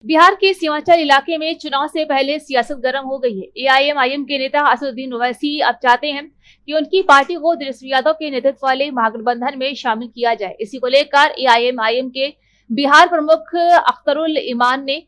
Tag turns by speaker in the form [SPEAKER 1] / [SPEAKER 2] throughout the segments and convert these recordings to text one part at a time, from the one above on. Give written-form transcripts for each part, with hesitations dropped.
[SPEAKER 1] बिहार के सीमांचल इलाके में चुनाव से पहले सियासत गर्म हो गई है। एआईएमआईएम के नेता असदुद्दीन ओवैसी अब चाहते हैं कि उनकी पार्टी को तेजस्वी यादव के नेतृत्व वाले महागठबंधन में शामिल किया जाए। इसी को लेकर एआईएमआईएम के बिहार प्रमुख अख्तरुल इमान ने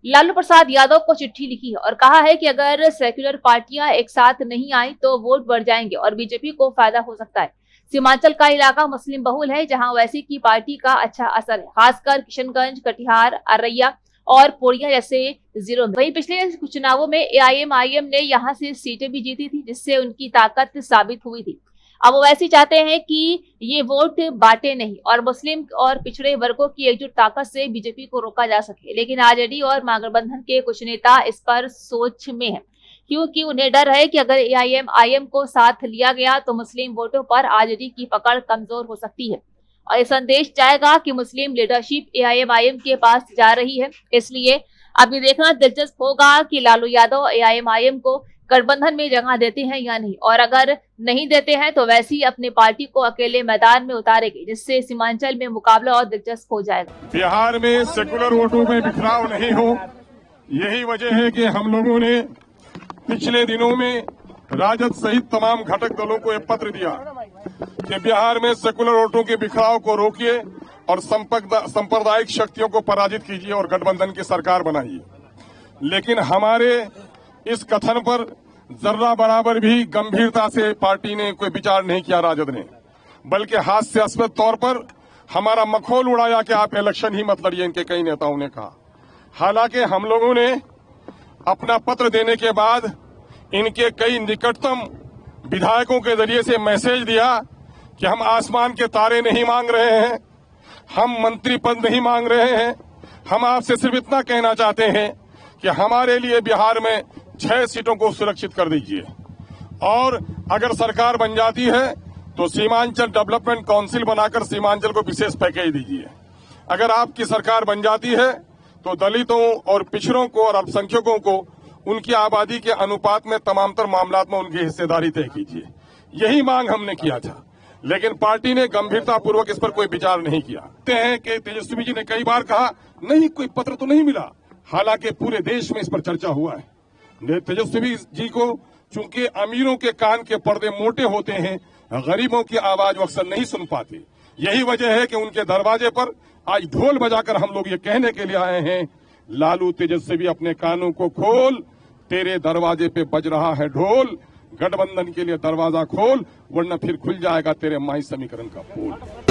[SPEAKER 1] लालू प्रसाद यादव को चिट्ठी लिखी है और कहा है कि अगर सेक्युलर पार्टियां एक साथ नहीं आई तो वोट बढ़ जाएंगे और बीजेपी को फायदा हो सकता है। सीमांचल का इलाका मुस्लिम बहुल है, जहां ओवैसी की पार्टी का अच्छा असर है, खासकर किशनगंज, कटिहार, अररिया और पूर्णिया जैसे जिलों में। वहीं पिछले कुछ चुनावों में एआईएमआईएम ने यहां से सीटें भी जीती थी, जिससे उनकी ताकत साबित हुई थी। अब ओवैसी चाहते हैं कि ये वोट बांटे नहीं और मुस्लिम और पिछड़े वर्गों की एकजुट ताकत से बीजेपी को रोका जा सके। लेकिन आरजेडी और महागठबंधन के कुछ नेता इस पर सोच में हैं, क्योंकि उन्हें डर है कि अगर एआईएमआईएम को साथ लिया गया तो मुस्लिम वोटों पर आरजेडी की पकड़ कमजोर हो सकती है और ये संदेश जाएगा कि मुस्लिम लीडरशिप एआईएमआईएम के पास जा रही है। इसलिए अभी देखना दिलचस्प होगा कि लालू यादव एआईएमआईएम को गठबंधन में जगह देते हैं या नहीं, और अगर नहीं देते हैं तो वैसे ही अपनी पार्टी को अकेले मैदान में उतारेगी, जिससे सीमांचल में मुकाबला और दिलचस्प हो जाएगा।
[SPEAKER 2] बिहार में सेकुलर वोटों में बिखराव नहीं हो, यही वजह है कि हम लोगों ने पिछले दिनों में राजद सहित तमाम घटक दलों को एक पत्र दिया कि बिहार में सेकुलर वोटों के बिखराव को रोकिए और सांप्रदायिक शक्तियों को पराजित कीजिए और गठबंधन की सरकार बनाइए। लेकिन हमारे इस कथन पर जर्रा बराबर भी गंभीरता से पार्टी ने कोई विचार नहीं किया, राजद ने, बल्कि हास्यास्पद तौर पर हमारा मखौल उड़ाया कि आप इलेक्शन ही मत लड़िए, इनके कई नेताओं ने कहा। हालांकि हम लोगों ने अपना पत्र देने के बाद इनके कई निकटतम विधायकों के जरिए से मैसेज दिया कि हम आसमान के तारे नहीं मांग रहे हैं, हम मंत्री पद नहीं मांग रहे हैं, हम आपसे सिर्फ इतना कहना चाहते हैं कि हमारे लिए बिहार में 6 सीटों को सुरक्षित कर दीजिए और अगर सरकार बन जाती है तो सीमांचल डेवलपमेंट काउंसिल बनाकर सीमांचल को विशेष पैकेज दीजिए। अगर आपकी सरकार बन जाती है तो दलितों और पिछड़ों को और अल्पसंख्यकों को उनकी आबादी के अनुपात में तमाम तर मामलात में उनकी हिस्सेदारी तय कीजिए। यही मांग हमने किया था, लेकिन पार्टी ने गंभीरतापूर्वक इस पर कोई विचार नहीं किया। कहते हैं कि तेजस्वी जी ने कई बार कहा नहीं, कोई पत्र तो नहीं मिला, हालांकि पूरे देश में इस पर चर्चा हुआ है। तेजस्वी जी को चूंकि अमीरों के कान के पर्दे मोटे होते हैं, गरीबों की आवाज अक्सर नहीं सुन पाते, यही वजह है कि उनके दरवाजे पर आज ढोल बजाकर हम लोग ये कहने के लिए आए हैं, लालू तेजस्वी अपने कानों को खोल, तेरे दरवाजे पे बज रहा है ढोल, गठबंधन के लिए दरवाजा खोल, वरना फिर खुल जाएगा तेरे माई समीकरण का पोल।